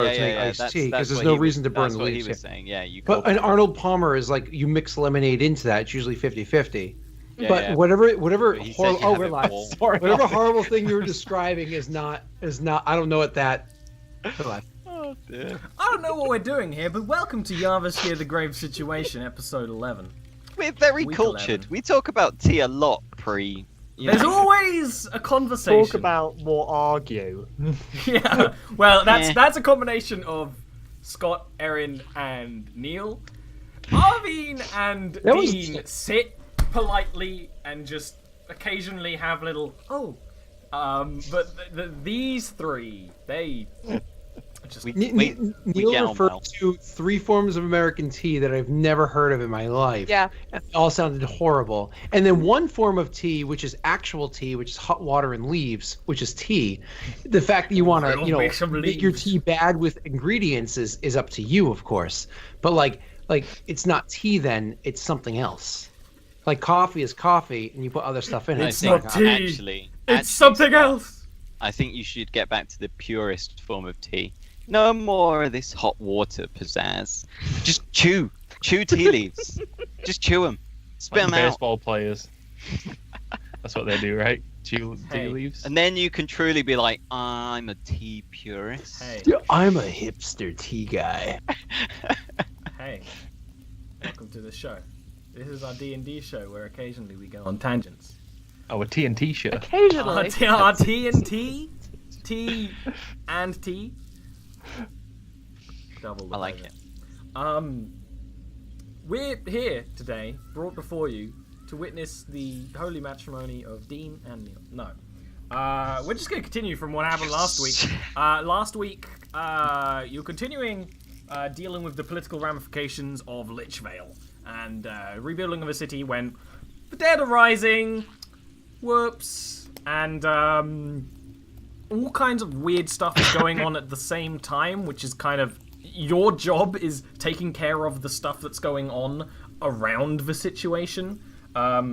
iced tea because there's no reason to burn the leaves. That's what he was saying. Yeah, you. But an Arnold Palmer is like you mix lemonade into that. It's usually 50-50. Yeah, but yeah. whatever horrible thing you were describing is not. I don't know what that. Oh dear. I don't know what we're doing here, but welcome to Jarviskjir the Grave Situation, episode 11. We're very Week cultured. 11. We talk about tea a lot There's always a conversation. Talk about more argue. Yeah. Well, that's a combination of Scott, Erin, and Neil. Arvine and Dean sit politely and just occasionally have little but these three, they just Neil referred to 3 forms of American tea that I've never heard of in my life. Yeah. And they all sounded horrible. And then one form of tea, which is actual tea, which is hot water and leaves, which is tea. The fact that you want to, make your tea bad with ingredients is up to you, of course. But like it's not tea then, it's something else. Like coffee is coffee, and you put other stuff in it. It's not tea. Actually, it's something else. I think you should get back to the purest form of tea. No more of this hot water pizzazz. Just chew tea leaves. Just chew them. Spit them out. Baseball players. That's what they do, right? Chew tea leaves. And then you can truly be like, I'm a tea purist. Hey. I'm a hipster tea guy. Hey, welcome to the show. This is our D&D show where occasionally we go on tangents. Oh, a TNT show. Occasionally. Our T&T? T and T? Double. I like it. We're here today, brought before you, to witness the holy matrimony of Dean and Neil. No. We're just going to continue from what happened last week. Last week, you're continuing dealing with the political ramifications of Lichvale. And rebuilding of a city when the dead are rising, whoops, and all kinds of weird stuff is going on at the same time, which is kind of your job is taking care of the stuff that's going on around the situation,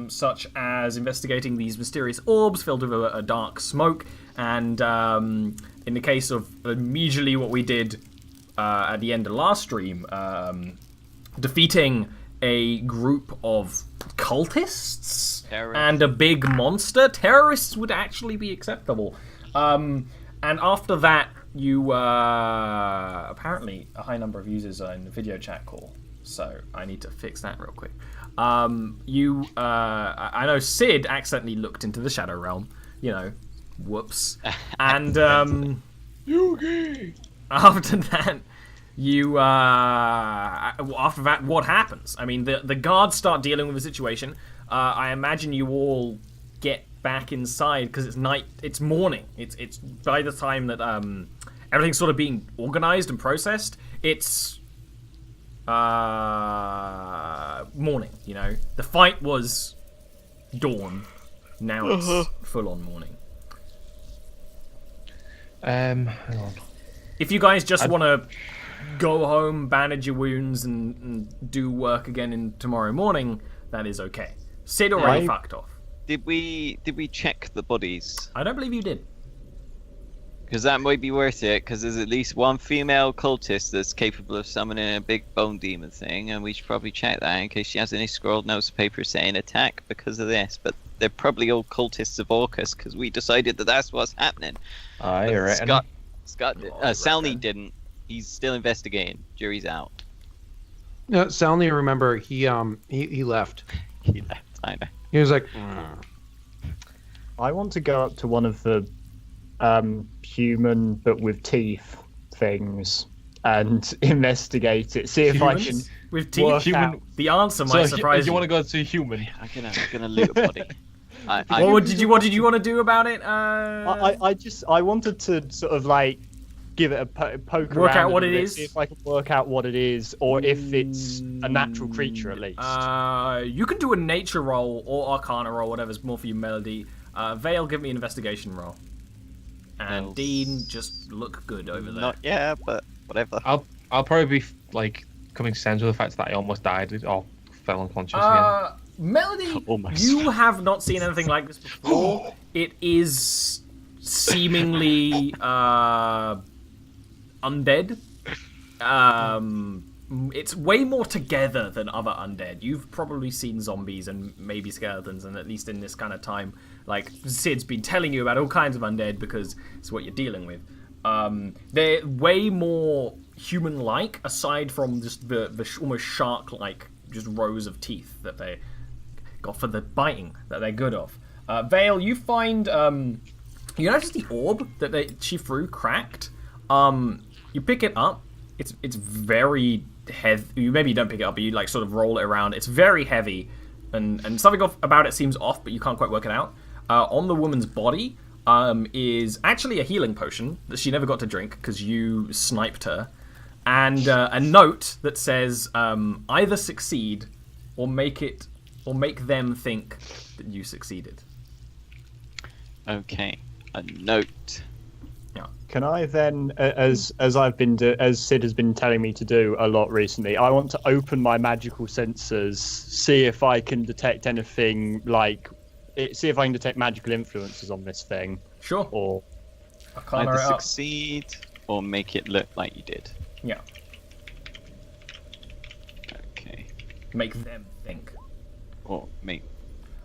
such as investigating these mysterious orbs filled with a dark smoke, and in the case of immediately what we did at the end of last stream, defeating a group of cultists and a big monster. Terrorists would actually be acceptable. And after that, you apparently a high number of users are in the video chat call, so I need to fix that real quick. I know Sid accidentally looked into the Shadow Realm. Whoops. And Yugi. After that. After that, what happens? I mean, the guards start dealing with the situation. I imagine you all get back inside because it's night. It's morning. It's by the time that everything's sort of being organized and processed. It's morning. The fight was dawn. Now it's full on morning. Hang on. If you guys just want to go home, bandage your wounds, and do work again in tomorrow morning, that is okay. Sid already fucked off. Did we check the bodies? I don't believe you did. Because that might be worth it, because there's at least one female cultist that's capable of summoning a big bone demon thing, and we should probably check that in case she has any scrawled notes of paper saying attack because of this. But they're probably all cultists of Orcus, because we decided that that's what's happening. I reckon. Salny didn't. He's still investigating. Jury's out. No, Salny, remember, he left. He left, I know. He was like, I want to go up to one of the human but with teeth things and investigate it. See if I can with teeth. The answer might surprise you. You want to go to human? I'm gonna loot a body. What did you want to do about it? I wanted to sort of like give it a poke work around out what it is. See if I can work out what it is, or if it's a natural creature at least. You can do a nature roll or arcana roll, whatever's more for you, Melody. Vale, give me an investigation roll. And Dean, just look good over there. Not but whatever. I'll probably be like coming to terms with the fact that I almost died or fell unconscious again. Melody, you have not seen anything like this before. It is seemingly undead. It's way more together than other undead. You've probably seen zombies and maybe skeletons, and at least in this kind of time, like Sid's been telling you about all kinds of undead because it's what you're dealing with. They're way more human-like, aside from just the almost shark-like just rows of teeth that they got for the biting that they're good of. Vale, you find you notice the orb that she threw cracked. You pick it up. It's very heavy. You maybe don't pick it up, but you like sort of roll it around. It's very heavy, and something about it seems off, but you can't quite work it out. On the woman's body is actually a healing potion that she never got to drink because you sniped her, and a note that says either succeed or make them think that you succeeded. Okay, a note. Can I then, as Sid has been telling me to do a lot recently, I want to open my magical sensors, see if I can detect anything see if I can detect magical influences on this thing. Sure. Or either succeed or make it look like you did. Yeah. Okay. Make them think. Or make.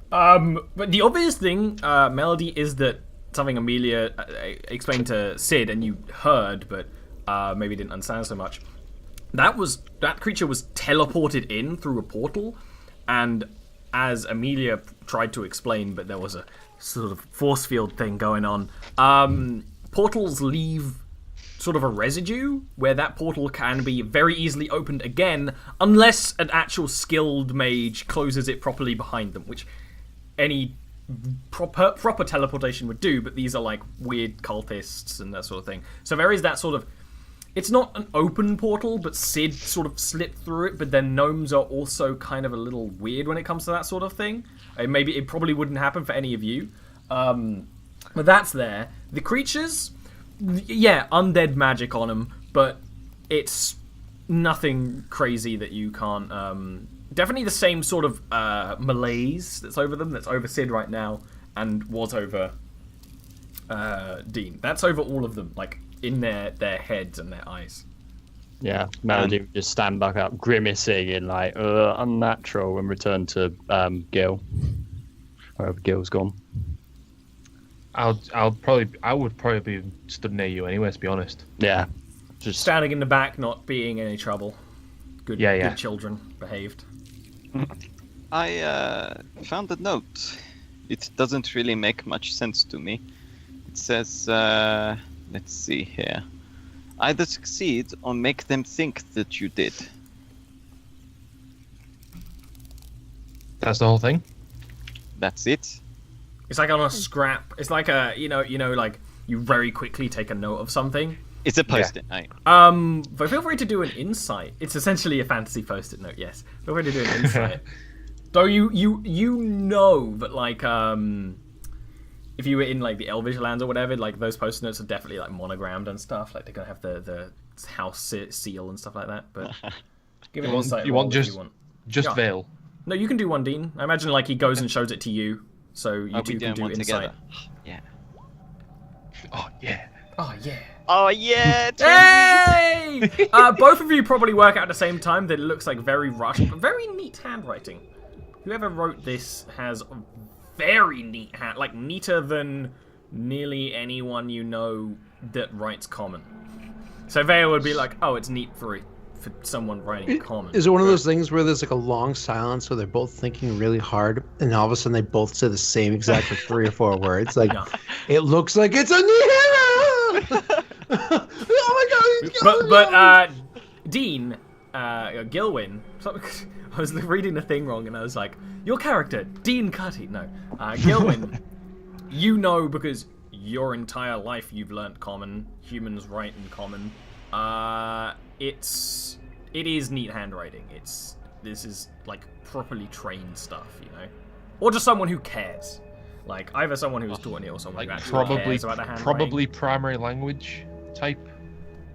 But the obvious thing, Melody, is that something Amelia explained to Sid and you heard, but maybe didn't understand so much. That creature was teleported in through a portal, and as Amelia tried to explain, but there was a sort of force field thing going on, portals leave sort of a residue where that portal can be very easily opened again unless an actual skilled mage closes it properly behind them, which any proper teleportation would do, but these are like weird cultists and that sort of thing. So there is that sort of, it's not an open portal, but Sid sort of slipped through it, but then gnomes are also kind of a little weird when it comes to that sort of thing. Maybe it probably wouldn't happen for any of you. But that's there. The creatures, yeah, undead magic on them, but it's nothing crazy that you can't... definitely the same sort of malaise that's over them, that's over Sid right now, and was over Dean. That's over all of them, like, in their heads and their eyes. Yeah, Melody would just stand back up, grimacing in like unnatural, and return to Gil. Wherever Gil's gone. I would probably be stood near you anyway, to be honest. Yeah, just standing in the back, not being in any trouble. Good children, behaved. I found a note. It doesn't really make much sense to me. It says, let's see here. Either succeed or make them think that you did. That's the whole thing? That's it. It's like on a scrap. It's like a, you know, like you very quickly take a note of something. It's a post-it note. But feel free to do an insight. It's essentially a fantasy post-it note, yes. Feel free to do an insight. Though you know that, like, if you were in, like, the Elvish lands or whatever, like, those post-it notes are definitely, like, monogrammed and stuff. Like, they're going to have the house seal and stuff like that. But give it an insight. You want just Vale? No, you can do one, Dean. I imagine, like, he goes and shows it to you, so you two can do insight. Together. Yeah. Oh, yeah. Oh, yeah. Oh, yeah! Hey! Both of you probably work out at the same time that it looks like very rushed, but very neat handwriting. Whoever wrote this has very neat hand, like neater than nearly anyone you know that writes common. So Vale would be like, oh, it's neat for someone writing common. Is it one of those things where there's like a long silence where they're both thinking really hard, and all of a sudden they both say the same exact 3 or 4 words? Like, it looks like it's a new hero! Oh my god! But Dean, Gilwyn, I was reading the thing wrong and I was like, your character, Dean Cutty. No, Gilwyn, you know because your entire life you've learnt common, humans write in common. It is neat handwriting. This is like properly trained stuff, you know, or just someone who cares. Like either someone who's taught it or someone who actually cares about the handwriting. Probably primary language type.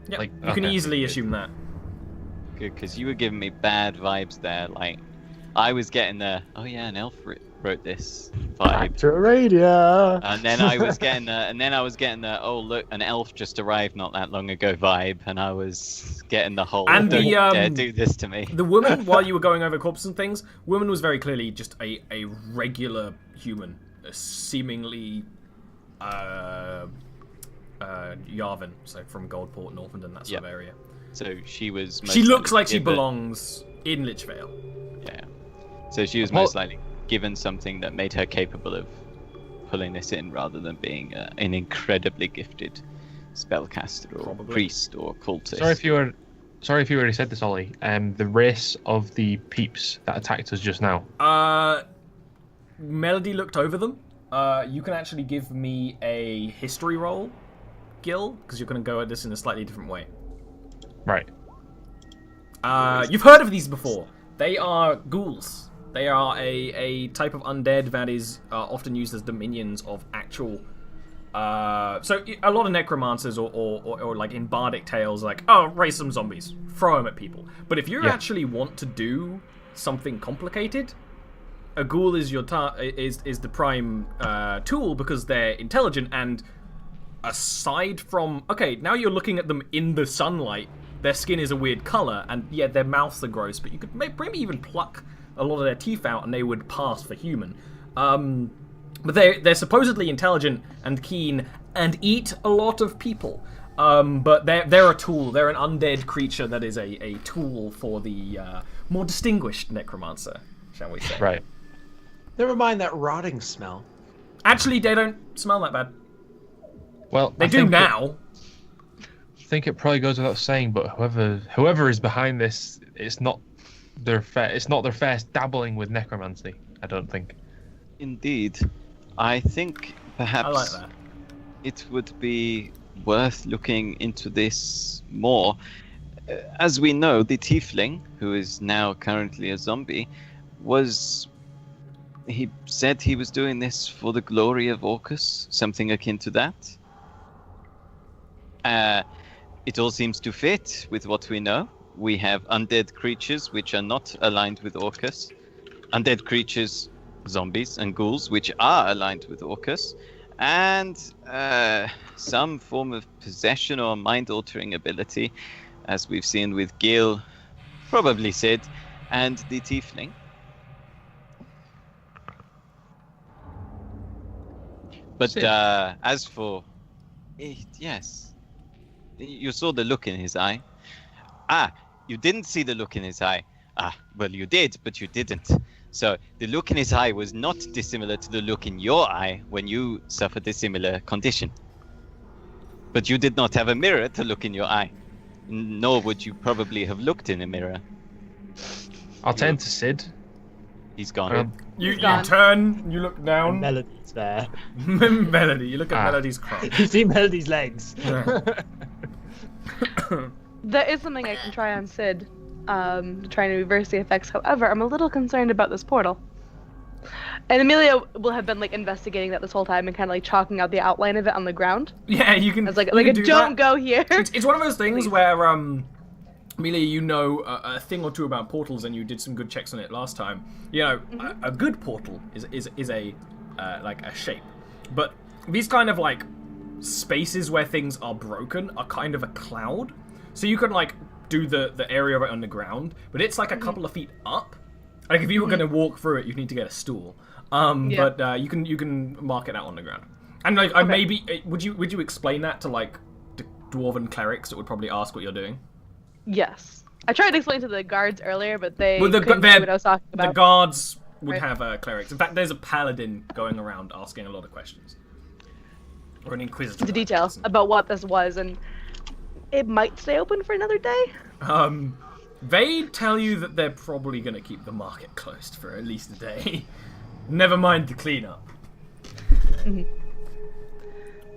Yeah, like, you can easily assume that. Good, because you were giving me bad vibes there. Like, I was getting the, oh yeah, an elf wrote this vibe. Factoradia. And then I was getting the oh look, an elf just arrived not that long ago vibe, and I was getting the whole And don't the, dare do this to me. The woman, while you were going over corpses and things, woman was very clearly just a regular human, seemingly Yarvin, so from Goldport, Northenden, that sort of area. So she was. She looks like she belongs in Lichvale. Yeah. So she was most likely given something that made her capable of pulling this in, rather than being an incredibly gifted spellcaster or priest or cultist. Sorry if you already said this, Ollie. The race of the peeps that attacked us just now. Melody looked over them. You can actually give me a history roll, Gil, because you're going to go at this in a slightly different way. Right. You've heard of these before. They are ghouls. They are a type of undead that is often used as dominions of actual. So a lot of necromancers or like in bardic tales, like, oh, raise some zombies, throw them at people. But if you actually want to do something complicated, a ghoul is your is the prime tool, because they're intelligent, and aside from now you're looking at them in the sunlight, their skin is a weird color, and yeah, their mouths are gross, but you could maybe even pluck a lot of their teeth out and they would pass for human. But they're supposedly intelligent and keen and eat a lot of people. But they're a tool. They're an undead creature that is a tool for the more distinguished necromancer, shall we say. Right. Never mind that rotting smell. Actually, they don't smell that bad. Well, they do now. I think it probably goes without saying, but whoever is behind this, it's not their first dabbling with necromancy, I don't think. Indeed. I think perhaps I like that. It would be worth looking into this more. As we know, the tiefling, who is now currently a zombie, he said he was doing this for the glory of Orcus, something akin to that. It all seems to fit with what we know. We have undead creatures which are not aligned with Orcus. Undead creatures, zombies and ghouls, which are aligned with Orcus. And some form of possession or mind-altering ability, as we've seen with Gil, probably Sid, and the tiefling. But as for... yes. You saw the look in his eye. You didn't see the look in his eye. Well, you did, but you didn't. So the look in his eye was not dissimilar to the look in your eye when you suffered a similar condition. But you did not have a mirror to look in your eye. Nor would you probably have looked in a mirror. I'll turn to Sid. He's gone. You turn, you look down. Melody's there. Melody, you look at Melody's crotch. You see Melody's legs. There is something I can try on Sid, to try and reverse the effects. However, I'm a little concerned about this portal. And Amelia will have been like investigating that this whole time and kind of like chalking out the outline of it on the ground. Yeah, you can. It's like don't go here. It's one of those things where Amelia, you know a thing or two about portals, and you did some good checks on it last time. You know, a good portal is a like a shape, but these kind of like spaces where things are broken are kind of a cloud. So you can like do the area of it underground, but it's like a couple of feet up. Like if you were going to walk through it, you'd need to get a stool. But you can mark it out on the ground. And like maybe would you explain that to like the dwarven clerics that would probably ask what you're doing? Yes, I tried to explain to the guards earlier, but they couldn't see what I was talking about. The guards would have clerics. In fact, there's a paladin going around asking a lot of questions. Or an inquisitor. The details about what this was, and it might stay open for another day. They tell you that they're probably going to keep the market closed for at least a day. Never mind the cleanup.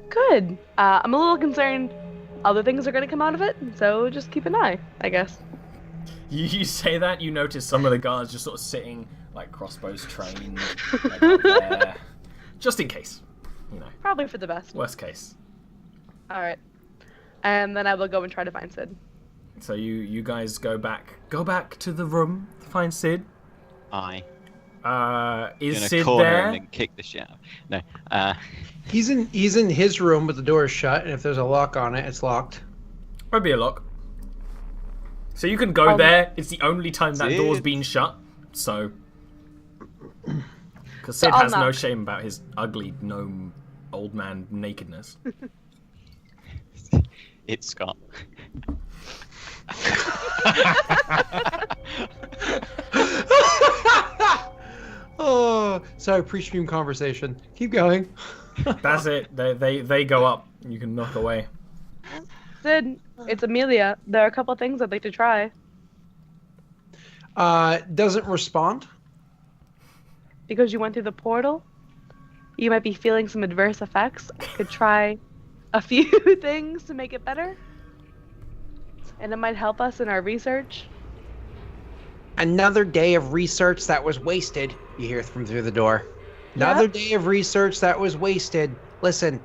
Good. I'm a little concerned other things are going to come out of it, so just keep an eye, I guess. You say that, you notice some of the guards just sort of sitting, like crossbows trained, like up there, just in case, you know. Probably for the best. Worst case. Alright. And then I will go and try to find Sid. So you guys go back to the room to find Sid? Aye. Is in a Sid corner there? and then kick the shit out. No. He's in his room, but the door is shut, and if there's a lock on it, it's locked. Might be a lock. So you can go there. It's the only time that Sid. door's been shut. So, because Sid I'll has no knock. shame about his ugly gnome old man nakedness. It's Scott. Oh, sorry, pre-stream conversation. Keep going. That's it. They go up. You can knock away. Sid, it's Amelia. There are a couple things I'd like to try. Doesn't respond. Because you went through the portal, you might be feeling some adverse effects. I could try a few things to make it better. And it might help us in our research. Another day of research that was wasted. You hear from through the door. Another day of research that was wasted. Listen,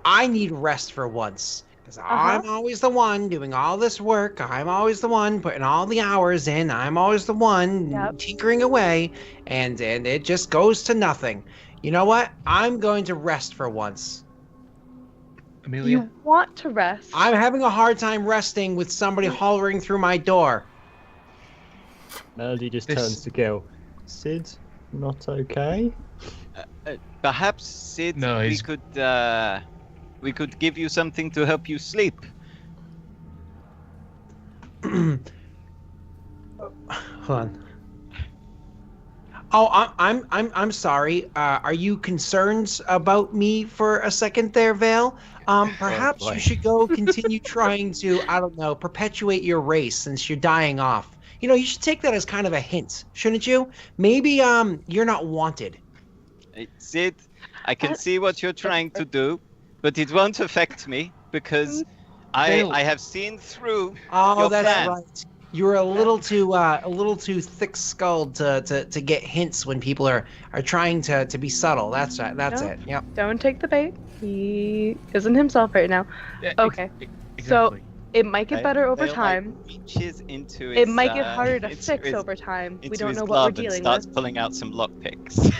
I need rest for once. Because I'm always the one doing all this work. I'm always the one putting all the hours in. I'm always the one tinkering away. And it just goes to nothing. You know what? I'm going to rest for once. Amelia? You want to rest. I'm having a hard time resting with somebody hollering through my door. Melody just turns to Gil. Sid, not okay? Perhaps, Sid, No, we could give you something to help you sleep. Hold on. Oh, I'm sorry. Are you concerned about me for a second there, Vale? Perhaps you should go continue trying to, I don't know, perpetuate your race since you're dying off. You know, you should take that as kind of a hint, shouldn't you? Maybe you're not wanted. Sid, I can see what you're trying to do, but it won't affect me because I have seen through your that's plan. right. You're a little too thick-skulled to get hints when people are trying to be subtle. That's right. That's it. Yep. Don't take the bait. He isn't himself right now. Yeah, Okay. Exactly. So it might get better over Vale, time. reaches into It his, might get harder to into fix his- over time. We into don't his know what we're glove and dealing starts with. pulling out some lockpicks.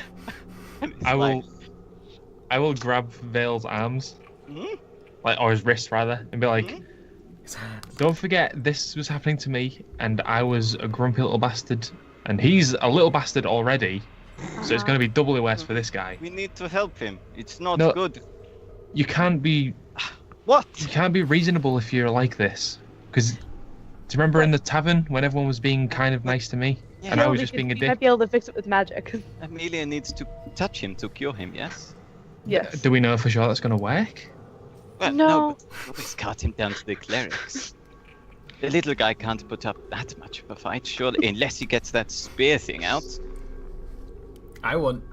I will grab Vale's arms, Hmm? or his wrist rather, and be like, His hand. "Don't forget, this was happening to me, and I was a grumpy little bastard, and he's a little bastard already, so it's going to be doubly worse for this guy. We need to help him. It's not No. good. You can't be What? reasonable if you're like this. Because do you remember in the tavern when everyone was being kind of nice to me, and I was just being a You might dick? be able to fix it with magic. Amelia needs to touch him to cure him, yes? Yes. Do we know for sure that's going to work? Well, No. but always cut him down to the clerics. The little guy can't put up that much of a fight, surely, unless he gets that spear thing out. I want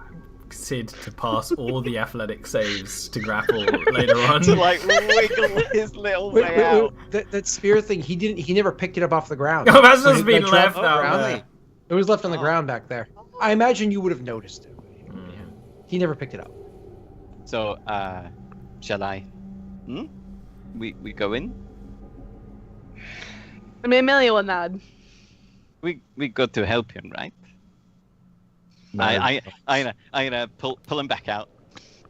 Sid to pass all the athletic saves to grapple later on. To like wiggle his little way out. That spear thing. He never picked it up off the ground. Oh, that's So just he, been like, left dropped out around there. it. It was left on the ground back there. I imagine you would have noticed it. He never picked it up. So, shall I? Hmm? We go in? I mean, Amelia will nod. We got to help him, right? No. I'm gonna pull him back out.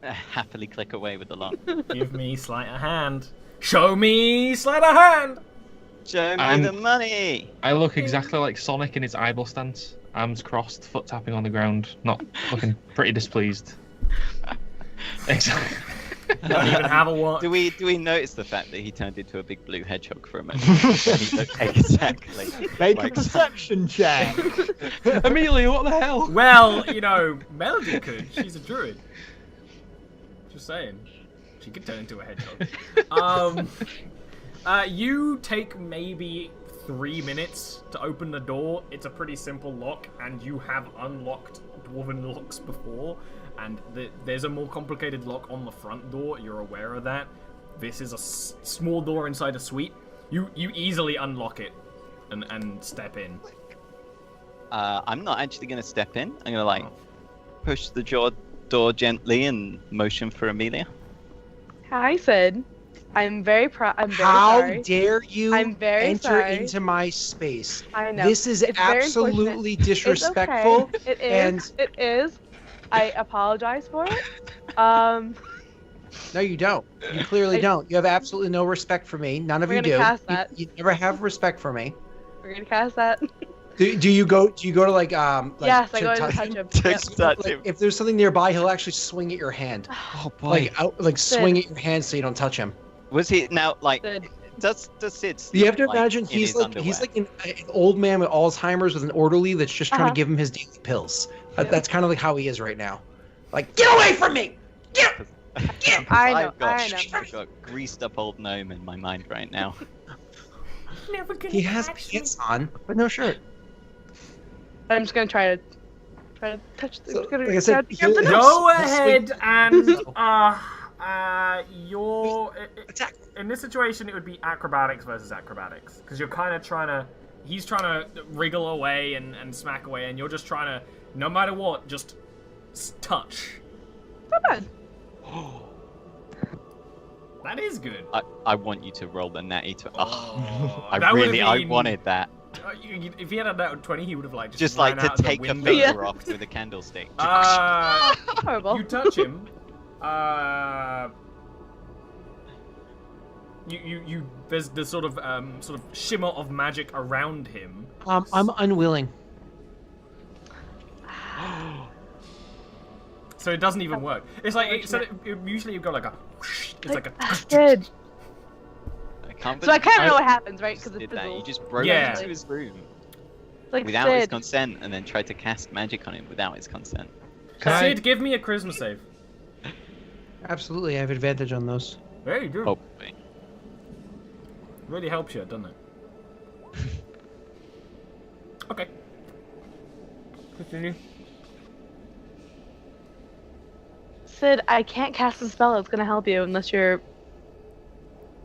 Happily click away with the lock. Give me sleight of hand. Show me sleight of hand. Show me I'm- the money. I look exactly like Sonic in his idle stance, arms crossed, foot tapping on the ground, not looking pretty displeased. Exactly. Don't even have a watch. Do we notice the fact that he turned into a big blue hedgehog for a moment? He looked exactly. Make a like perception check. Amelia, what the hell? Well, you know, Melody could. She's a druid. Just saying. She could turn into a hedgehog. You take maybe 3 minutes to open the door. It's a pretty simple lock, and you have unlocked dwarven locks before. And there's a more complicated lock on the front door. You're aware of that. This is a small door inside a suite. You easily unlock it and step in. I'm not actually gonna step in. I'm gonna push the door gently and motion for Amelia. Hi, Sid. I'm very proud. I'm very How sorry. dare you I'm very enter sorry. into my space? I know. This is It's very absolutely unfortunate. disrespectful. It's okay. It and is. It is. I apologize for it. no, you don't. You clearly don't. You have absolutely no respect for me. None of We're you gonna do. cast that. You never have respect for me. We're gonna cast that. Do you go to like Yes, I go to touch him. Yep. Touch him. If there's something nearby, he'll actually swing at your hand. Oh boy. Like swing at your hand so you don't touch him. Was he now like? Sid. Does Sid? You have to like, imagine in his underwear? he's like an old man with Alzheimer's with an orderly that's just trying Uh-huh. to give him his daily pills. Yeah. That's kind of like how he is right now. Like, get away from me! Get! I know. I've got, I know. I've got greased up old gnome in my mind right now. Never gonna He has catch pants on, but no shirt. I'm just gonna try to touch the. So, gonna like I said, grab the he'll- nose. Go He'll ahead swing- and you're Attack. in this situation. It would be acrobatics versus acrobatics because you're kind of trying to. He's trying to wriggle away and smack away, and you're just trying to, no matter what, just touch. Not bad. That is good. I want you to roll the natty to. Oh, that I would've I been- wanted that. If he had a nat 20, he would have like Just ran like to out of the take a window. finger Yeah. off with a candlestick. Horrible. You touch him. You. There's the sort of shimmer of magic around him. I'm unwilling. So it doesn't even work. It's like usually you go like a. Whoosh, it's like a. Good. So I kind of know what I happens, right? Because did it's that. fizzles. You just broke Yeah. into his room Like without his Sid. consent, and then tried to cast magic on him without his consent. Can I- Sid, give me a charisma save. Absolutely, I have advantage on those. There you go. Hopefully. Really helps you, doesn't it? Okay. Continue. Sid, I can't cast a spell that's gonna help you unless you're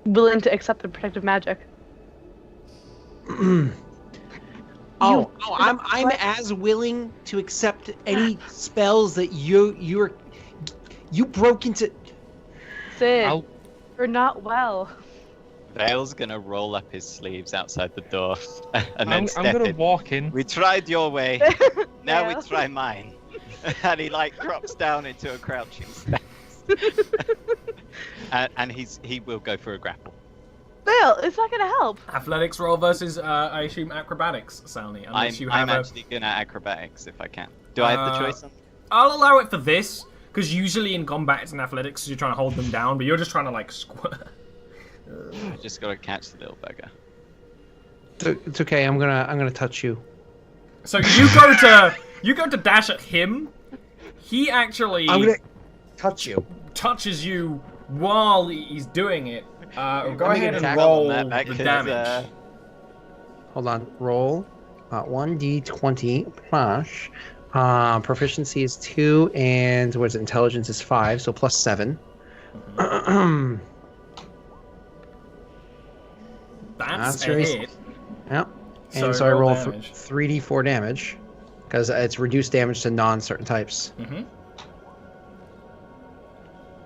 willing to accept the protective magic. I'm as willing to accept any spells that you broke into. Sid, I'll- you're not well. Vale's gonna roll up his sleeves outside the door and then I'm step gonna in. walk in. We tried your way, now Vale. we try mine. And he like drops down into a crouching stance. and he will go for a grapple. Vale, it's not gonna help. Athletics roll versus, I assume, acrobatics, Salny. Unless you have I'm actually gonna acrobatics if I can. Do I have the choice? I'll allow it for this, because usually in combat it's in athletics, you're trying to hold them down, but you're just trying to, like, squirt. I just gotta catch the little bugger. It's okay. I'm gonna touch you. So you go to dash at him. He actually I'm gonna touch you. touches you while he's doing it. Go I'm ahead gonna and tackle roll on that, the because, damage. Hold on. Roll 1d20 plus. Proficiency is 2, and what is it? Intelligence is 5, so plus 7. That's a very- hit. Yep. So And so I roll roll damage. 3d4 damage, because it's reduced damage to non-certain types. Mm-hmm.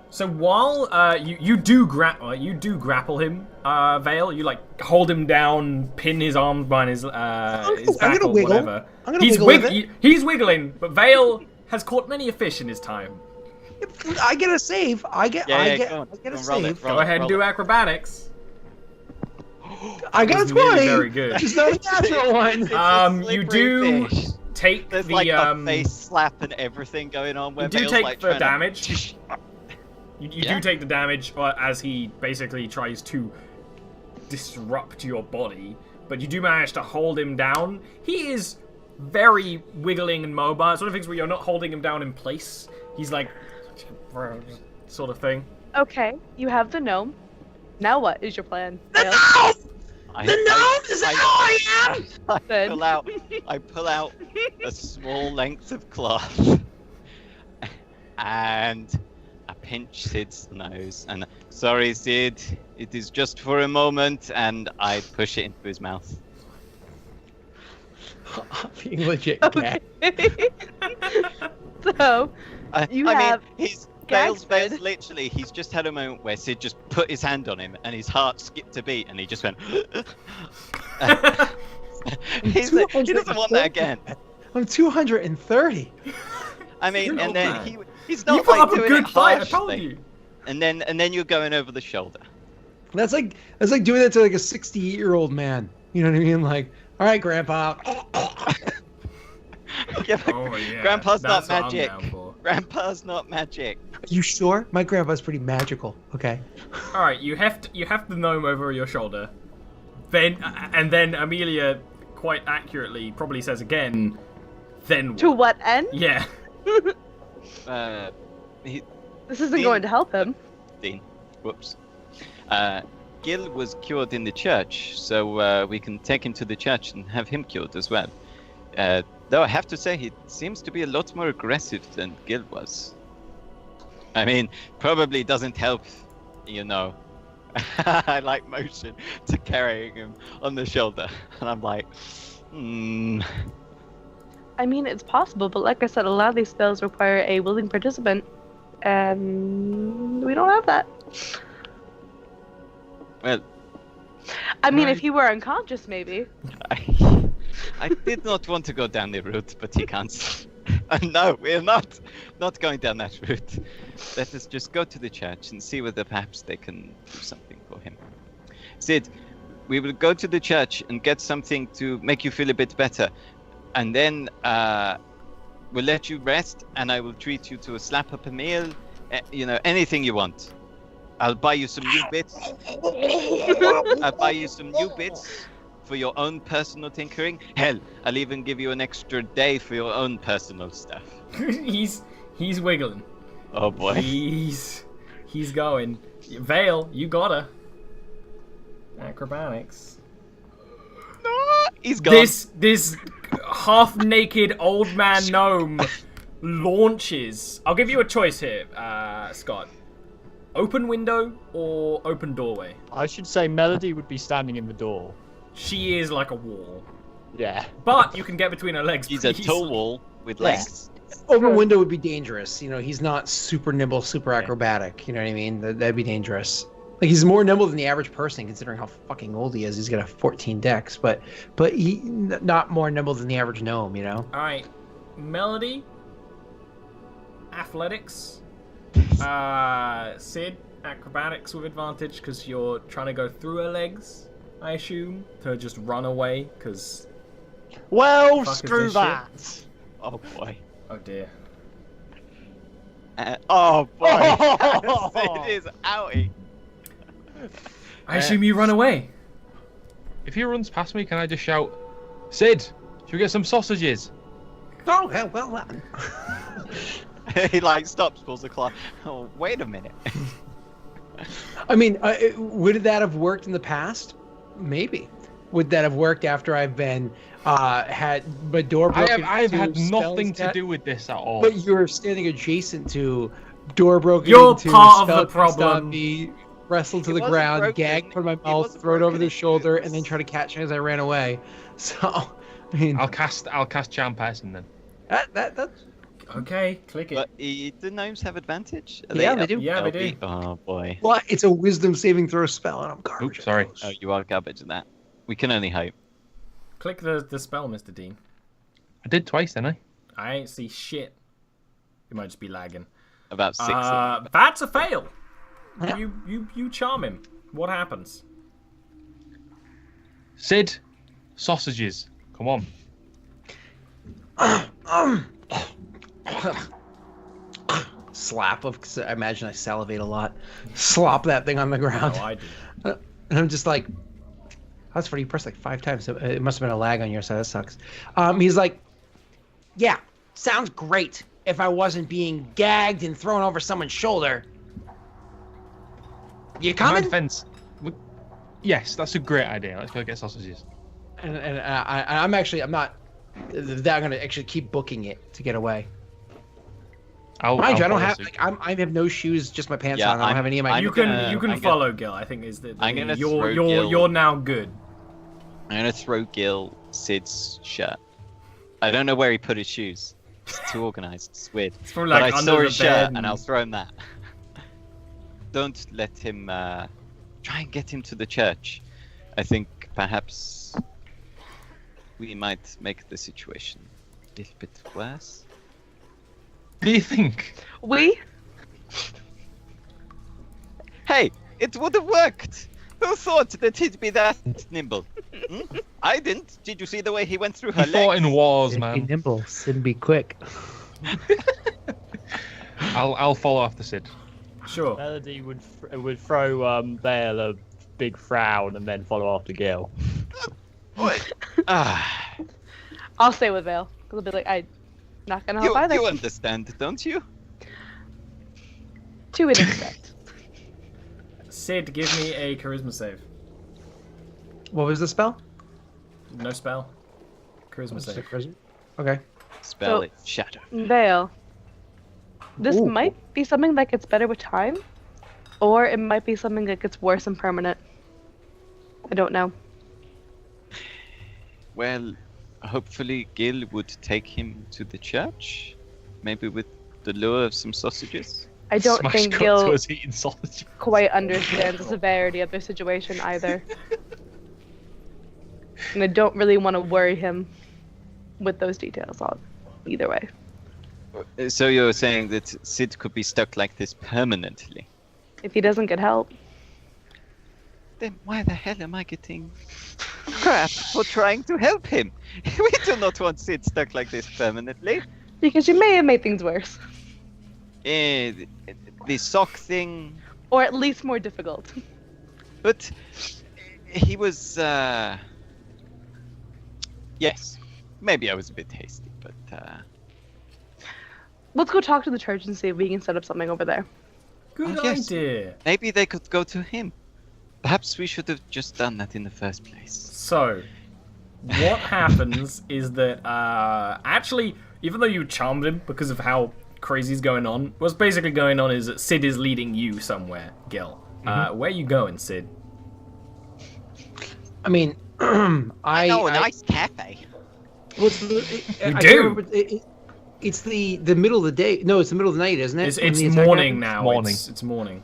So while you do grapple him, Vale, you like hold him down, pin his arms behind his back gonna or wiggle. whatever. I'm gonna wiggle with it. He's wiggling, but Vale has caught many a fish in his time. I get a save. I get Go a on, roll save. it. Go ahead and do acrobatics. I got a was really 20. very good. It's not a natural one. It's a You slippery do fish. take There's the like a face slap and everything going on. Where you do Vale's, take like, the trying to- damage. You Yeah. do take the damage as he basically tries to disrupt your body, but you do manage to hold him down. He is very wiggling and mobile. It's one of the things where you're not holding him down in place. He's like, sort of thing. Okay, you have the gnome. Now what is your plan? The Vale? gnome! I- The gnome is how I am! I pull out a small length of cloth and I pinch Sid's nose and sorry Sid, it is just for a moment, and I push it into his mouth. Being legit Okay. cat. So, I You mean, have- he's Vale's Sid. literally, he's just had a moment where Sid just put his hand on him and his heart skipped a beat and he just went. He doesn't want that again. I'm 230. I mean, You're and an then old man. he's not You put like up a doing good it fight. I told harshly. you. And then you're going over the shoulder. That's like doing that to like a 68-year-old man. You know what I mean? Like, all right, Grandpa. Yeah, but Oh yeah. Grandpa's That's not what I'm magic. down for. Grandpa's not magic. You sure? My grandpa's pretty magical. Okay. All right, you heft the gnome over your shoulder, then Amelia quite accurately probably says again, then To what end? Yeah. This isn't going to help him. Dean, whoops. Gil was cured in the church, so we can take him to the church and have him cured as well. Though I have to say, he seems to be a lot more aggressive than Gil was. I mean, probably doesn't help, you know. I like motion to carrying him on the shoulder, and I'm like, I mean, it's possible, but like I said, a lot of these spells require a willing participant, and we don't have that. Well, I mean, if he were unconscious, maybe. I did not want to go down the route, but he can't. No, we're not going down that route. Let us just go to the church and see whether perhaps they can do something for him. Sid, we will go to the church and get something to make you feel a bit better, and then we'll let you rest, and I will treat you to a slap up a meal, you know, anything you want. I'll buy you some new bits. I'll buy you some new bits for your own personal tinkering. Hell, I'll even give you an extra day for your own personal stuff. he's wiggling. Oh boy. He's going. Vale, you gotta. Acrobatics. He's gone. This half-naked old man gnome launches. I'll give you a choice here, Scott. Open window or open doorway? I should say Melody would be standing in the door. She is like a wall. Yeah. But you can get between her legs. He's a pretty tall easily. wall with Yeah. legs. Open window would be dangerous. You know, he's not super nimble, super acrobatic. You know what I mean? That'd be dangerous. Like, he's more nimble than the average person, considering how fucking old he is. He's got a 14 dex, but he not more nimble than the average gnome. You know. All right, Melody. Athletics. Sid, acrobatics with advantage because you're trying to go through her legs, I assume, to just run away because. Well, Fuck is screw this that. Oh boy. Oh dear. Oh boy. It is outie. I assume you run away. If he runs past me, can I just shout, Sid, should we get some sausages? Oh well. He like stops, pulls the claw. Oh, wait a minute. I mean, would that have worked in the past? Maybe. Would that have worked after I've been had my door broken? I've had spells nothing to that- do with this at all. But you're standing adjacent to door broken. You're into, part of the spell cast on problem. me, wrestled to It the wasn't ground, broken. gagged from my It mouth, wasn't throw it over broken, the it shoulder, was- and then try to catch me as I ran away. So, I mean, I'll cast charm person then. that's Okay, click it. But the gnomes have advantage? Are Yeah, they do. Yeah, they do. Oh boy. well, it's a wisdom saving throw spell, and I'm garbage. Oops, at sorry. those. Oh, you are garbage at that. We can only hope. Click the spell, Mr. Dean. I did twice, didn't I? I ain't see shit. You might just be lagging. About 6. That's a fail. Yeah. You charm him. What happens? Sid, sausages. Come on. Slap of, because I imagine I salivate a lot. Slop that thing on the ground. Oh, I do. And I'm just like, that's funny. You pressed like 5 times. So it must have been a lag on your side. That sucks. He's like, yeah, sounds great if I wasn't being gagged and thrown over someone's shoulder. You My coming? defense. Yes, that's a great idea. Let's go get sausages. And I'm not. I'm gonna actually keep booking it to get away. Mind you, I don't follow have. suit. Like, I have no shoes, just my pants Yeah, on. I don't have any of my. I'm You gonna- can I'm follow Gil. I think is the I'm gonna you're throw Gil. you're now good. I'm gonna throw Gil Sid's shirt. I don't know where he put his shoes. It's too organized. It's weird. It's probably like but I under saw the his shirt bed and I'll throw him that. Don't let him. Try and get him to the church. I think perhaps we might make the situation a little bit worse. What do you think? We? Hey, it would have worked. Who thought that he'd be that nimble? Hmm? I didn't. Did you see the way he went through her He fought legs? in wars, Be man. nimble, Sid, be quick. I'll follow after Sid. Sure. Melody would throw Bale a big frown and then follow after Gil. What? Ah, I'll stay with Vale. Because I'll be like, I'm not gonna help either. you understand, don't you? To an extent. Sid, give me a charisma save. What was the spell? No spell. Charisma Just a save. charisma? Okay. Spell So- it. Shatter. Vale. This Ooh. might be something that gets better with time, or it might be something that gets worse and permanent. I don't know. Well, hopefully Gil would take him to the church. Maybe with the lure of some sausages. I don't Smash think cut Gil to us eating sausage. quite understands the severity of their situation either. And I don't really want to worry him with those details on either way. So you're saying that Sid could be stuck like this permanently? If he doesn't get help. Then why the hell am I getting crap for trying to help him? We do not want Sid stuck like this permanently. Because you may have made things worse. The sock thing, Or at least more difficult. but he was. Yes, maybe I was a bit hasty, but. Let's go talk to the church and see if we can set up something over there. Good Oh, yes. idea. Maybe they could go to him. Perhaps we should have just done that in the first place. So, what happens is that, actually, even though you charmed him because of how crazy's going on, what's basically going on is that Sid is leading you somewhere, Gil. Where you going, Sid? I mean, I know a nice cafe. What's the, You I do? can't remember, it's the middle of the day. No, it's the middle of the night, isn't it? It's when the attack morning happens? now. Morning. It's morning.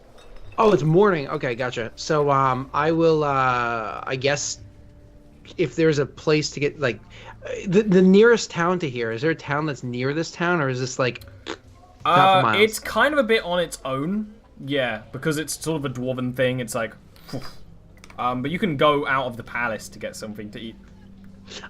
Oh, it's morning. Okay, gotcha. So, I will, I guess, if there's a place to get, like, the nearest town to here, is there a town that's near this town, or is this, like, half a mile? It's kind of a bit on its own. Yeah, because it's sort of a dwarven thing. It's like, but you can go out of the palace to get something to eat.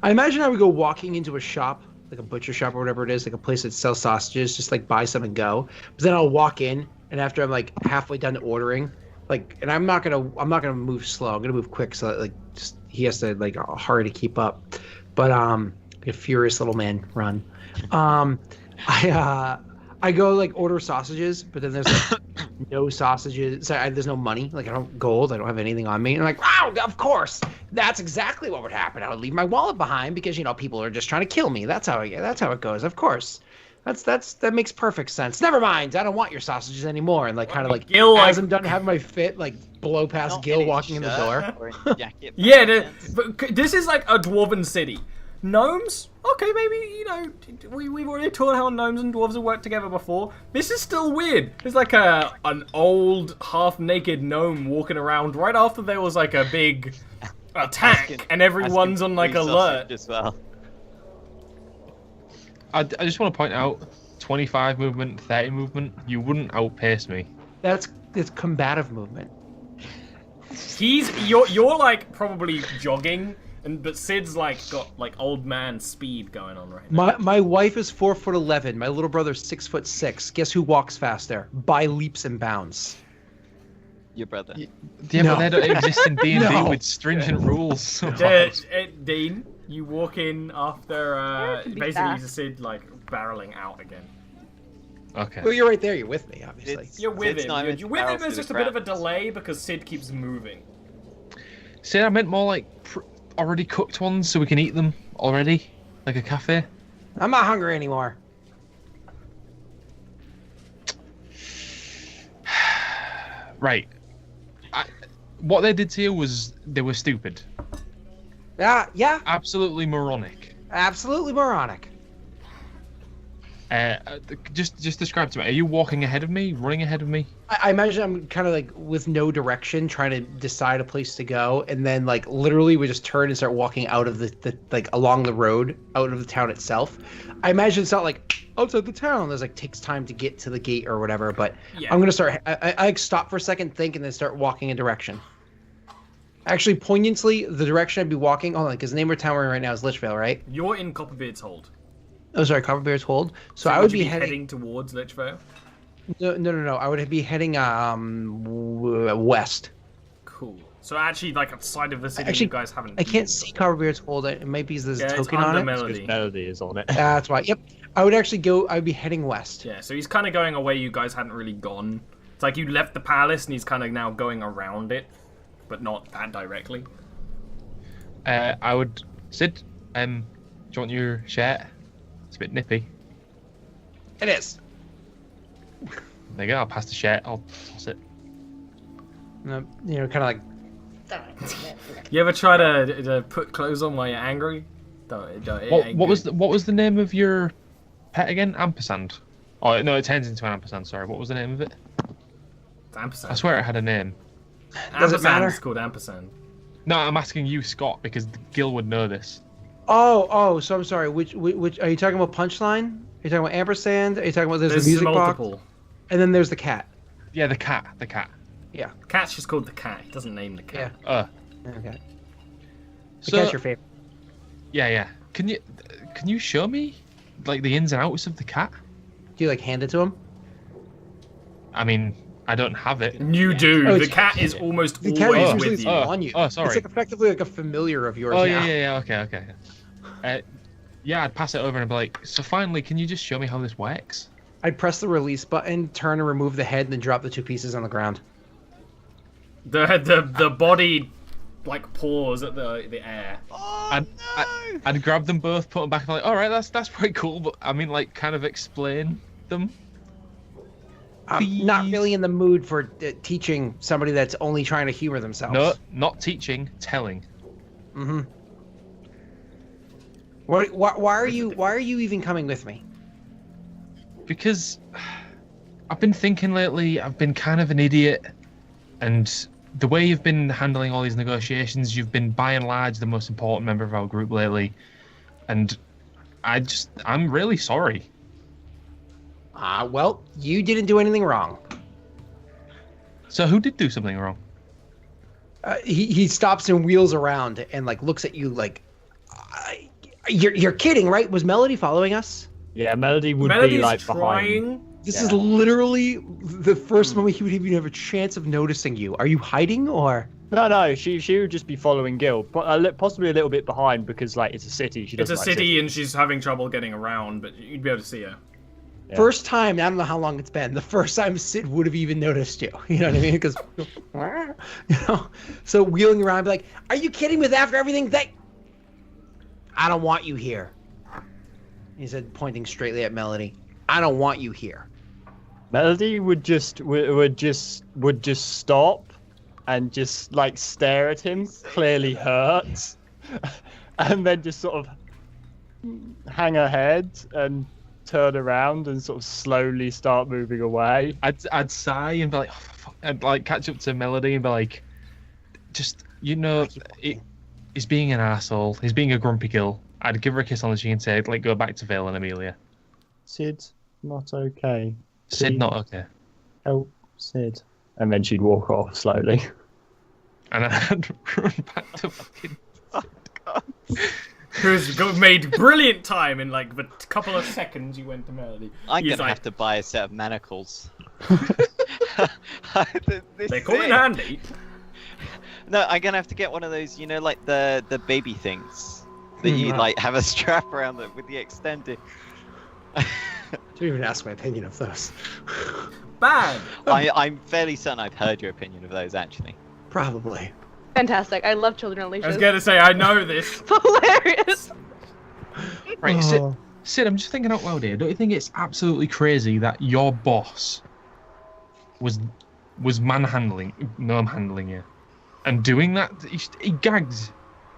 I imagine I would go walking into a shop, like a butcher shop or whatever it is, like a place that sells sausages, just, like, buy some and go. But then I'll walk in, and after I'm, like, halfway done ordering, like, and I'm not gonna move slow. I'm gonna move quick, so that, like, just he has to, like, hurry to keep up. But like a furious little man run. I go, like, order sausages, but then there's, like, no sausages. So there's no money. Like, I don't gold. I don't have anything on me. And I'm like, wow, of course. That's exactly what would happen. I would leave my wallet behind because, you know, people are just trying to kill me. That's how it goes. Of course. That makes perfect sense. Never mind. I don't want your sausages anymore. And, like, kind of, like, Gil, as like- I'm done having my fit, like, blow past Not Gil in his walking in the shirt door. or in jacket, Yeah, by chance. but this is like a dwarven city. Gnomes? Okay, maybe, you know, we've already taught how gnomes and dwarves have worked together before. This is still weird. There's like an old, half-naked gnome walking around right after there was like a big attack, and everyone's on like Free alert. sausage as well. I just want to point out, 25 movement, 30 movement, you wouldn't outpace me. It's combative movement. You're like probably jogging, but Sid's like got like old man speed going on right now. My wife is 4'11". My little brother's 6'6". Guess who walks faster? By leaps and bounds. Your brother. Yeah, No. but they don't exist in D&D No. with stringent rules. Dean, you walk in after to be basically fast. Sid like barreling out again. Okay. Well, you're right there. You're with me, obviously. It's- You're with Sid's him. not even You're with him. barrels There's to just the a bit of a ground. delay because Sid keeps moving. See, I meant more like already cooked ones so we can eat them already, like a cafe. I'm not hungry anymore. Right. What they did to you was they were stupid, Yeah, absolutely moronic. absolutely moronic. Just describe to me. Are you walking ahead of me? Running ahead of me? I imagine I'm kind of like with no direction, trying to decide a place to go, and then like literally we just turn and start walking out of the like along the road, out of the town itself. I imagine it's not like outside the town. There's like takes time to get to the gate or whatever. But yeah. I'm gonna start. I stop for a second, think, and then start walking in direction. Actually, poignantly, the direction I'd be walking. Hold on, because the name of town we're in right now is Lichvale, right? You're in Copperbeard's Hold. Oh, sorry, Copperbeard's Hold. So I would would be heading towards Lichvale. No. I would be heading west. Cool. So actually, like outside of the city, actually, you guys haven't. I can't see Copperbeard's Hold. It might be there's a token on it. Melody. Melody is on it. That's why. Yep. I would actually go. I'd be heading west. Yeah. So he's kind of going a way you guys hadn't really gone. It's like you left the palace, and he's kind of now going around it, but not that directly. I would. Sid, do you want your shirt? It's a bit nippy. It is. There you go. I'll pass the shirt. I'll toss it. You know, kind of like. You ever try to put clothes on while you're angry? What was the name of your pet again? Ampersand. Oh no, it turns into an ampersand. Sorry, what was the name of it? It's ampersand. I swear it had a name. Does it matter? It's called ampersand. No, I'm asking you, Scott, because Gil would know this. Oh, so I'm sorry. Which are you talking about? Punchline? Are you talking about ampersand? Are you talking about there's the music multiple. box? And then there's the cat. Yeah, the cat. Yeah. The cat's just called the cat. He doesn't name the cat. Yeah. Okay. The cat's your favorite. Yeah. Can you show me like the ins and outs of the cat? Do you like hand it to him? I mean, I don't have it. You do. Oh, the cat is almost always with you. On you. Oh, sorry. It's like effectively like a familiar of yours. Oh now. yeah. Okay. Yeah, I'd pass it over and I'd be like, so finally, can you just show me how this works? I'd press the release button, turn and remove the head, and then drop the two pieces on the ground. The body like paws at the air. Oh, I'd grab them both, put them back, and be like, all right, that's pretty cool, but I mean, like, kind of explain them. I'm not really in the mood for teaching somebody that's only trying to humor themselves. No, not teaching, telling. Mm-hmm. Why are you even coming with me? Because I've been thinking lately, I've been kind of an idiot, and the way you've been handling all these negotiations, you've been by and large the most important member of our group lately, and I'm really sorry. Well, you didn't do anything wrong. So who did do something wrong? He stops and wheels around and like looks at you like, you're kidding, right? Was Melody following us? Yeah, Melody would Melody's be like trying. behind. This is literally the first moment he would even have a chance of noticing you. Are you hiding or? No, she would just be following Gil, but possibly a little bit behind because like it's a city. It's a city and she's having trouble getting around, but you'd be able to see her. Yeah. First time, I don't know how long it's been. The first time Sid would have even noticed you. You know what I mean? Because, so wheeling around, be like, "Are you kidding me? After everything that, I don't want you here." He said, pointing straightly at Melody. "I don't want you here." Melody would just stop and just like stare at him, clearly hurt, and then just sort of hang her head and turn around and sort of slowly start moving away. I'd sigh and be like, oh, fuck. I'd like catch up to Melody and be like, just he's being an asshole. He's being a grumpy Gil. I'd give her a kiss on the cheek and say, like, go back to Vale and Amelia. Sid, not okay. Sid, not okay. Help, Sid. And then she'd walk off slowly. And I'd run back to fucking... Oh, God. Who's made brilliant time in like a couple of seconds. You went to Melody. I'm gonna have to buy a set of manacles. They come in handy. No, I'm gonna have to get one of those, like the baby things that you like have a strap around them with the extended. Don't even ask my opinion of those. Bad. I'm fairly certain I've heard your opinion of those actually. Probably. Fantastic. I love children on leashes. I was gonna say I know this. Hilarious. Right, Sid, I'm just thinking out loud here. Don't you think it's absolutely crazy that your boss was manhandling you, and doing that? He gagged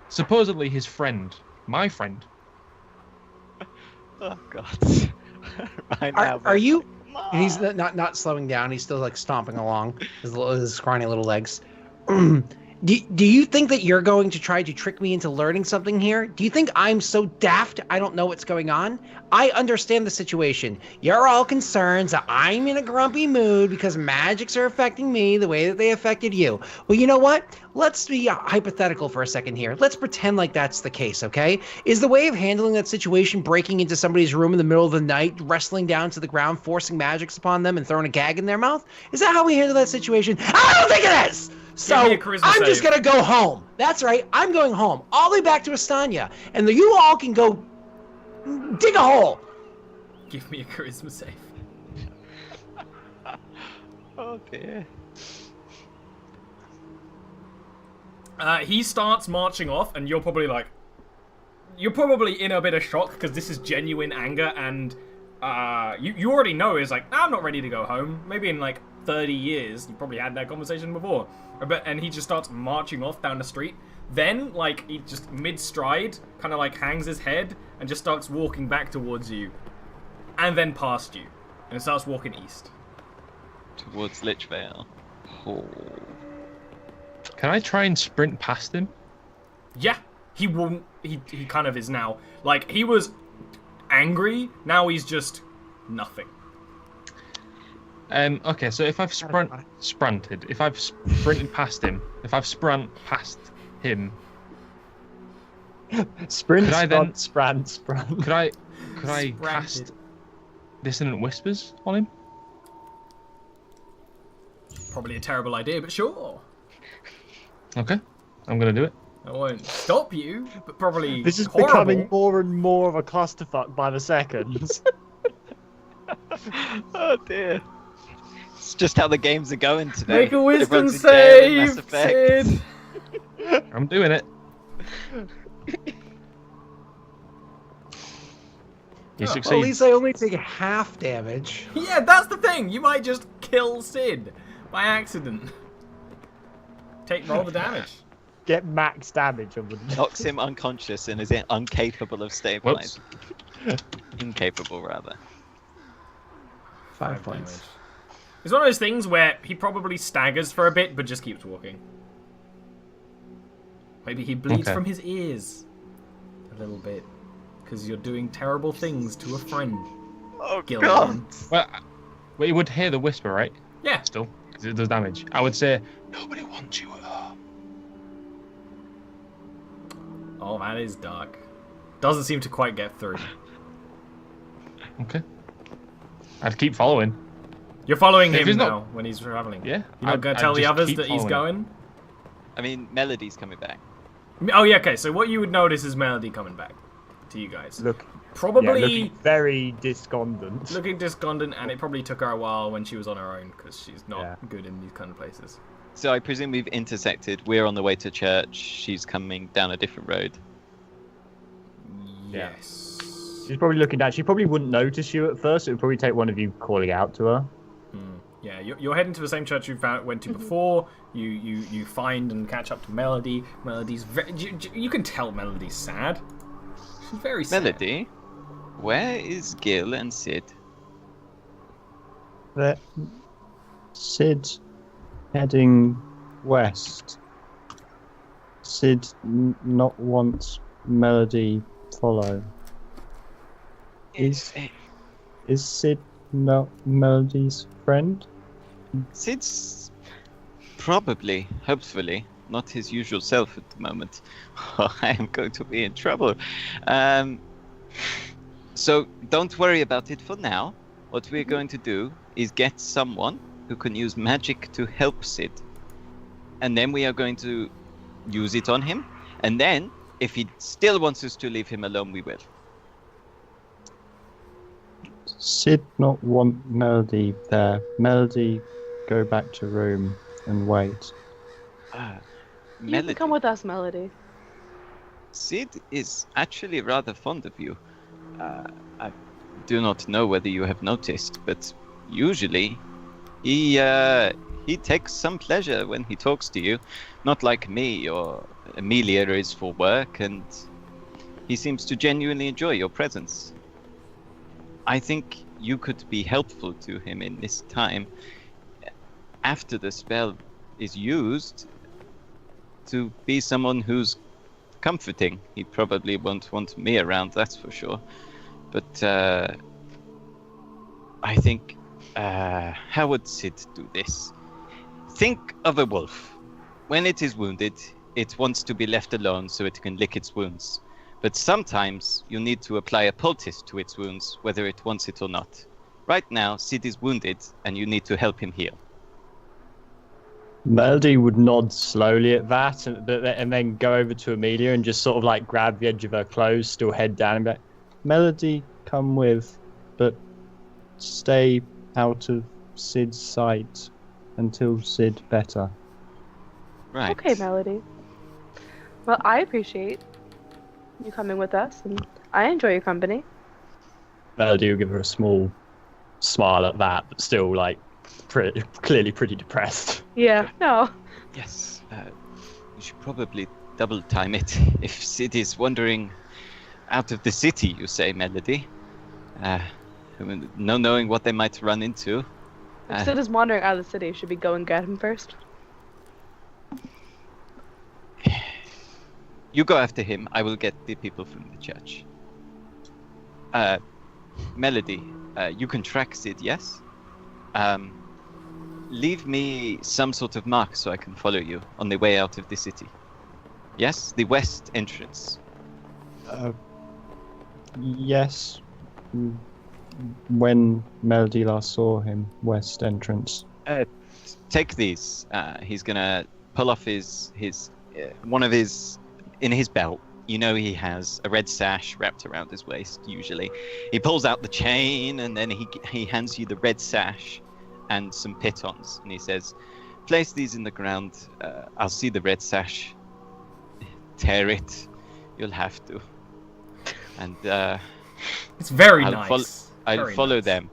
supposedly his friend, my friend. Oh God. right now. Are you? And he's not slowing down. He's still like stomping along his scrawny little legs. Do you think that you're going to try to trick me into learning something here? Do you think I'm so daft I don't know what's going on? I understand the situation. You're all concerned that I'm in a grumpy mood because magics are affecting me the way that they affected you. Well, you know what? Let's be hypothetical for a second here. Let's pretend like that's the case, okay? Is the way of handling that situation breaking into somebody's room in the middle of the night, wrestling down to the ground, forcing magics upon them, and throwing a gag in their mouth? Is that how we handle that situation? I don't think it is! So I'm just gonna go home. That's right, I'm going home, all the way back to Estanya, and you all can go dig a hole. Give me a charisma save. Oh dear. He starts marching off, and you're probably in a bit of shock because this is genuine anger, and you already know is like, I'm not ready to go home. Maybe in like 30 years, you probably had that conversation before. And he just starts marching off down the street. Then, like, he just mid-stride, kind of like hangs his head and just starts walking back towards you. And then past you. And starts walking east. Towards Lichvale. Oh. Can I try and sprint past him? Yeah, he won't. He kind of is now. Like, he was angry, now he's just nothing. Okay, so if I've sprinted past him, Sprint, could I then sprint. Could I cast Dissonant Whispers on him? Probably a terrible idea, but sure. Okay, I'm gonna do it. I won't stop you, but probably This is horrible. becoming more and more of a clusterfuck by the seconds. Oh dear. It's just how the games are going today. Make a wisdom Everyone's in jail in Mass save, Effect. Sid. I'm doing it. You succeed. Well, at least I only take half damage. Yeah, that's the thing. You might just kill Sid by accident. Roll the damage. Get max damage on the Knocks him unconscious and is incapable of stabilizing. Incapable, rather. 5 points. Damage. It's one of those things where he probably staggers for a bit, but just keeps walking. Maybe he bleeds from his ears a little bit because you're doing terrible things to a friend. Oh Gillian. God! Well, you would hear the whisper, right? Yeah. Still, because it does damage. I would say nobody wants you at home. Oh, that is dark. Doesn't seem to quite get through. Okay. I'd keep following. You're following If him he's now not- when he's traveling. Yeah. You're not going to tell the just others keep that he's following. going? I mean, Melody's coming back. Oh, yeah, okay. So what you would notice is Melody coming back to you guys. Probably looking very despondent. looking despondent, and it probably took her a while when she was on her own because she's not Yeah. good in these kind of places. So I presume we've intersected. We're on the way to church. She's coming down a different road. Yeah. Yes. She's probably looking down. She probably wouldn't notice you at first. It would probably take one of you calling out to her. Yeah, you're heading to the same church you went to before. You find and catch up to Melody. Melody's you can tell Melody's sad. She's very sad. Melody, where is Gil and Sid? Sid heading west. Sid not wants Melody follow. Is Sid not Melody's friend? Sid's probably, hopefully, not his usual self at the moment. I am going to be in trouble. So don't worry about it for now. What we're going to do is get someone who can use magic to help Sid. And then we are going to use it on him. And then, if he still wants us to leave him alone, we will. Sid not want Melody there. Melody, go back to room and wait. You can come with us, Melody. Sid is actually rather fond of you. I do not know whether you have noticed, but usually he takes some pleasure when he talks to you. Not like me or Amelia is for work, and he seems to genuinely enjoy your presence. I think you could be helpful to him in this time. After the spell is used, to be someone who's comforting. He probably won't want me around, that's for sure. But I think, how would Sid do this? Think of a wolf. When it is wounded, it wants to be left alone so it can lick its wounds. But sometimes you need to apply a poultice to its wounds, whether it wants it or not. Right now, Sid is wounded, and you need to help him heal. Melody would nod slowly at that, and then go over to Amelia and just sort of like grab the edge of her clothes, still head down, and be like, Melody, come with, but stay out of Sid's sight until Sid better. Right. Okay, Melody. Well, I appreciate you coming with us, and I enjoy your company. Melody will give her a small smile at that, but still like clearly pretty depressed. Yeah, no. Yes, you should probably double time it. If Sid is wandering out of the city, you say, Melody. No knowing what they might run into. If Sid is wandering out of the city, should we go and get him first? You go after him, I will get the people from the church. Melody, you can track Sid, yes? Leave me some sort of mark so I can follow you on the way out of the city. Yes? The west entrance. Yes. When Melody last saw him, west entrance. Take these. He's gonna pull off his one of his in his belt. You know he has a red sash wrapped around his waist. Usually, he pulls out the chain and then he hands you the red sash and some pitons, and he says, "Place these in the ground. I'll see the red sash. Tear it. You'll have to." And it's very I'll nice. I'll Very follow nice. them.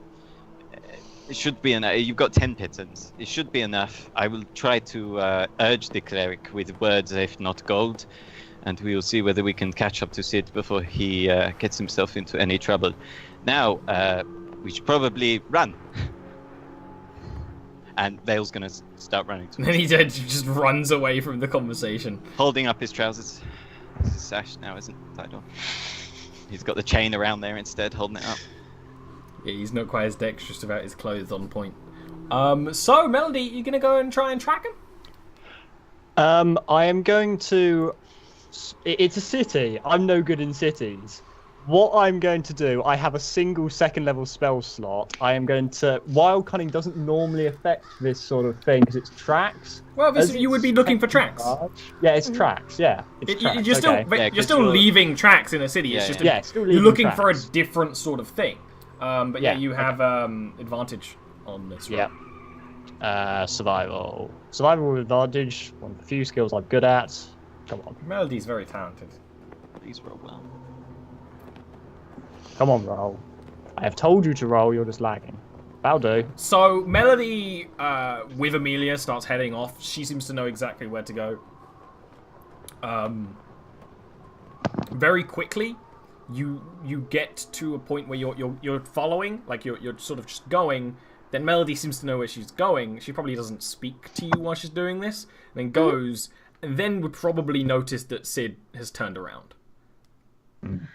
It should be enough. You've got 10 pitons. It should be enough. I will try to urge the cleric with words, if not gold, and we will see whether we can catch up to Sid before he gets himself into any trouble. Now, we should probably run. And Vale's going to start running And then he just runs away from the conversation. holding up his trousers. It's his sash now, isn't it? Tied on. He's got the chain around there instead, holding it up. Yeah, he's not quite as dexterous about his clothes on point. So, Melody, you gonna go and try and track him? I am going to... It's a city. I'm no good in cities. What I'm going to do, I have a single second level spell slot. I am going to... Wild Cunning doesn't normally affect this sort of thing because it's tracks. Well, you would be looking for tracks. Yeah, it's tracks. Yeah, it's tracks. You're still, Yeah, you're still leaving tracks in a city. Yeah, It's just yeah. still you're leaving looking for a tracks. different sort of thing. But yeah, you have advantage on this. Yeah. Survival. Survival with advantage. One of the few skills I'm good at. Come on. Melody's very talented. Please roll well. Come on, roll. I have told you to roll, you're just lagging. That'll do. So Melody, with Amelia, starts heading off. She seems to know exactly where to go. Very quickly, you get to a point where you're following, like you're sort of just going. Then Melody seems to know where she's going. She probably doesn't speak to you while she's doing this. Then goes, and then would probably notice that Sid has turned around, and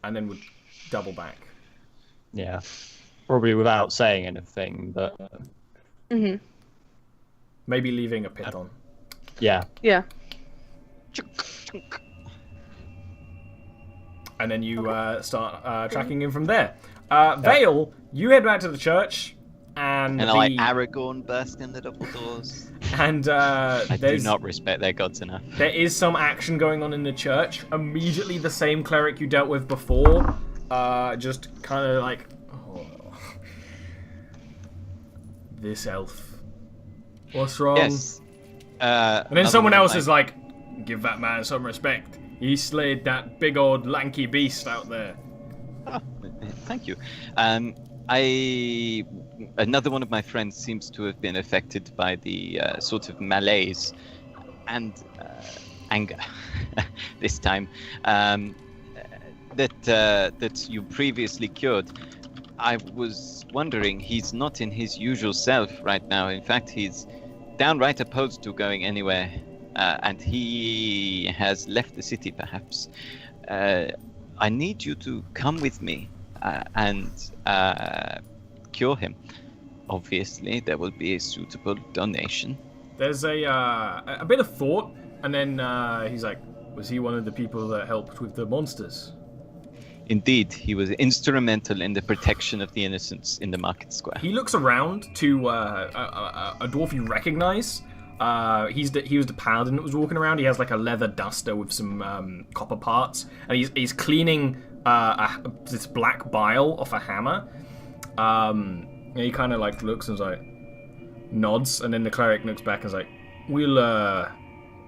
then would double back. Yeah. Probably without saying anything, but... Maybe leaving a pit on. Yeah. Yeah. And then you start tracking him from there. Vale, you head back to the church, and like Aragorn burst in the double doors. And I do not respect their gods enough. There is some action going on in the church. Immediately, the same cleric you dealt with before, just kind of like, oh, this elf. What's wrong? Yes. And then someone else is like, give that man some respect. He slayed that big old lanky beast out there. Oh, thank you. Another one of my friends seems to have been affected by the sort of malaise and anger this time that you previously cured. I was wondering, he's not in his usual self right now. In fact, he's downright opposed to going anywhere, and he has left the city, perhaps. I need you to come with me and cure him. Obviously, there will be a suitable donation. There's a bit of thought, and then he's like, was he one of the people that helped with the monsters? Indeed, he was instrumental in the protection of the innocents in the market square. He looks around to a dwarf you recognize. He was the paladin that was walking around. He has like a leather duster with some copper parts, and he's cleaning this black bile off a hammer. And he kind of like looks and is like nods, and then the cleric looks back and is like,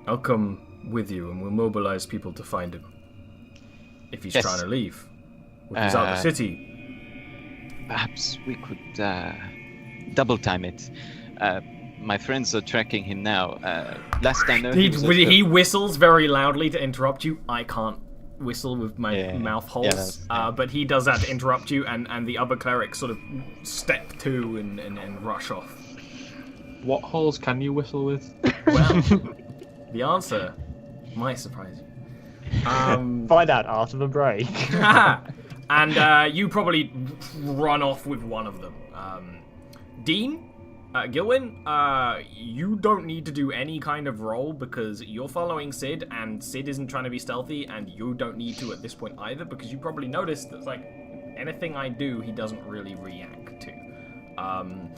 I'll come with you, and we'll mobilize people to find him if he's trying to leave. If he's out of the city. Perhaps we could double time it. My friends are tracking him now. Last I know, he whistles very loudly to interrupt you. I can't whistle with my mouth holes, but he does that to interrupt you, and the other clerics sort of step to and rush off. What holes can you whistle with? Well, the answer might surprise you. Find out after the break. And you probably run off with one of them. Dean, Gilwyn, you don't need to do any kind of roll because you're following Sid, and Sid isn't trying to be stealthy, and you don't need to at this point either because you probably noticed that like anything I do, he doesn't really react to.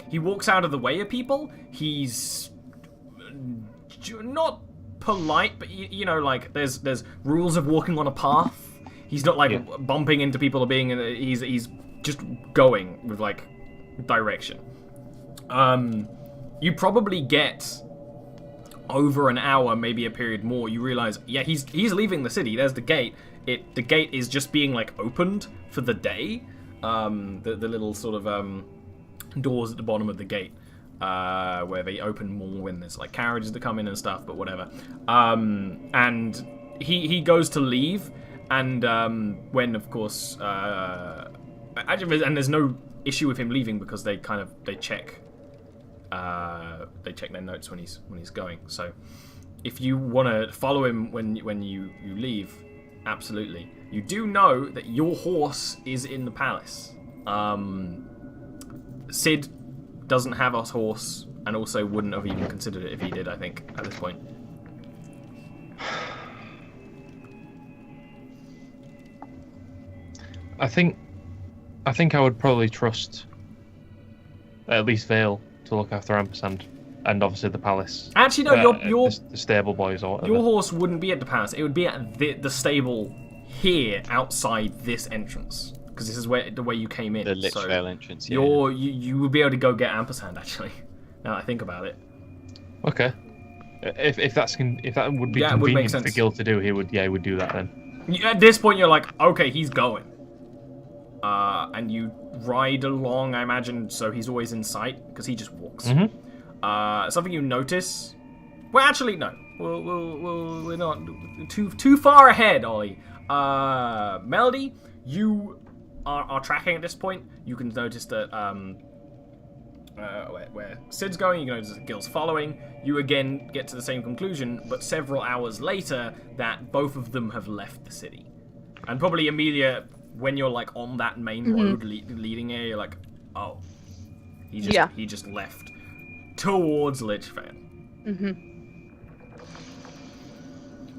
He walks out of the way of people. He's not polite, but you know, like there's rules of walking on a path. He's not like bumping into people or being. He's just going with like direction. You probably get over an hour, maybe a period more. You realize, he's leaving the city. There's the gate. The gate is just being like opened for the day. The little sort of doors at the bottom of the gate. Where they open more when there's like carriages that come in and stuff, but whatever. And he goes to leave, and when of course, and there's no issue with him leaving because they check their notes when he's going. So if you want to follow him when you leave, absolutely. You do know that your horse is in the palace. Sid doesn't have a horse, and also wouldn't have even considered it if he did, I think, at this point. I think I would probably trust at least Vale to look after Ampersand, and obviously the palace. Actually, no, the stable boys or whatever. Your horse wouldn't be at the palace. It would be at the stable here, outside this entrance. Because this is the way you came in. The Lichvale entrance, yeah. You would be able to go get Ampersand, actually. Now that I think about it. Okay. If that would be convenient for Gil to do, he would do that then. At this point, you're like, okay, he's going. And you ride along, I imagine, so he's always in sight, because he just walks. Mm-hmm. Something you notice... Well, actually, no. We're not too far ahead, Ollie. Melody, you are tracking at this point. You can notice that where Sid's going, you can notice that Gil's following. You again get to the same conclusion, but several hours later, that both of them have left the city. And probably Amelia, when you're like on that main road leading here, you're like, oh, he just left towards Lichvale.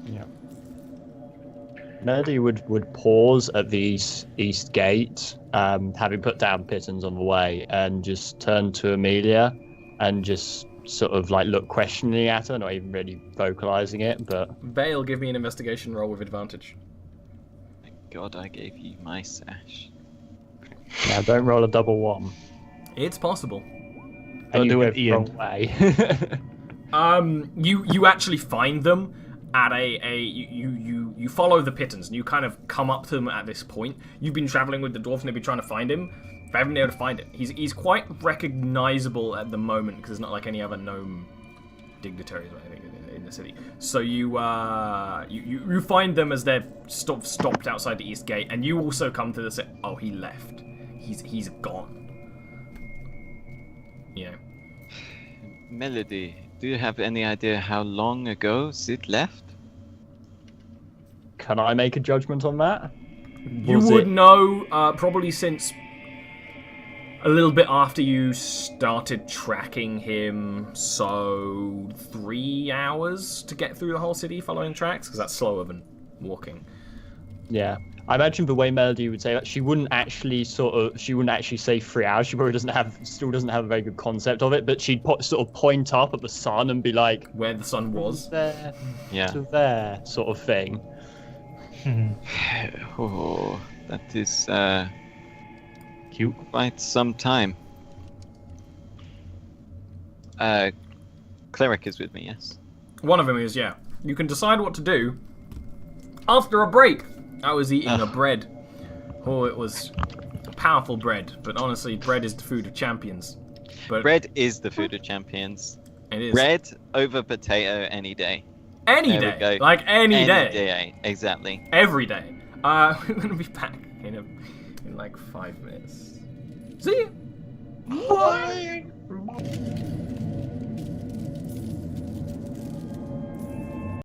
Yeah. Melody would pause at the east gate, having put down Pittons on the way, and just turn to Amelia and just sort of like look questioningly at her, not even really vocalizing it, but... Bale, give me an investigation roll with advantage. Thank God I gave you my sash. Yeah, don't roll a double one. It's possible. And do it the wrong way. You actually find them at you follow the Pittons, and you kind of come up to them at this point. You've been traveling with the dwarves, and they've been trying to find him. They haven't been able to find him. He's quite recognizable at the moment, because there's not like any other gnome dignitaries or anything in the city. So you find them as they've stopped outside the east gate, and you also come to the oh, he left. he's gone. Yeah. Melody, do you have any idea how long ago Sid left? Can I make a judgment on that? You would know probably since a little bit after you started tracking him, so 3 hours to get through the whole city following tracks, because that's slower than walking. Yeah. I imagine the way Melody would say that, she wouldn't actually say 3 hours. She probably still doesn't have a very good concept of it, but she'd sort of point up at the sun and be like, where the sun was. There, Yeah. to there, sort of thing. Oh, that is Cute. quite some time. Cleric is with me, yes. One of them is, yeah. You can decide what to do after a break. I was eating a bread. Oh, it was powerful bread, but honestly, bread is the food of champions. But Bread is the food of champions. it is. Bread over potato any day. Any There we day. go. Like any day. day. Exactly. Every day. We're going to be back in like 5 minutes. See you. Bye.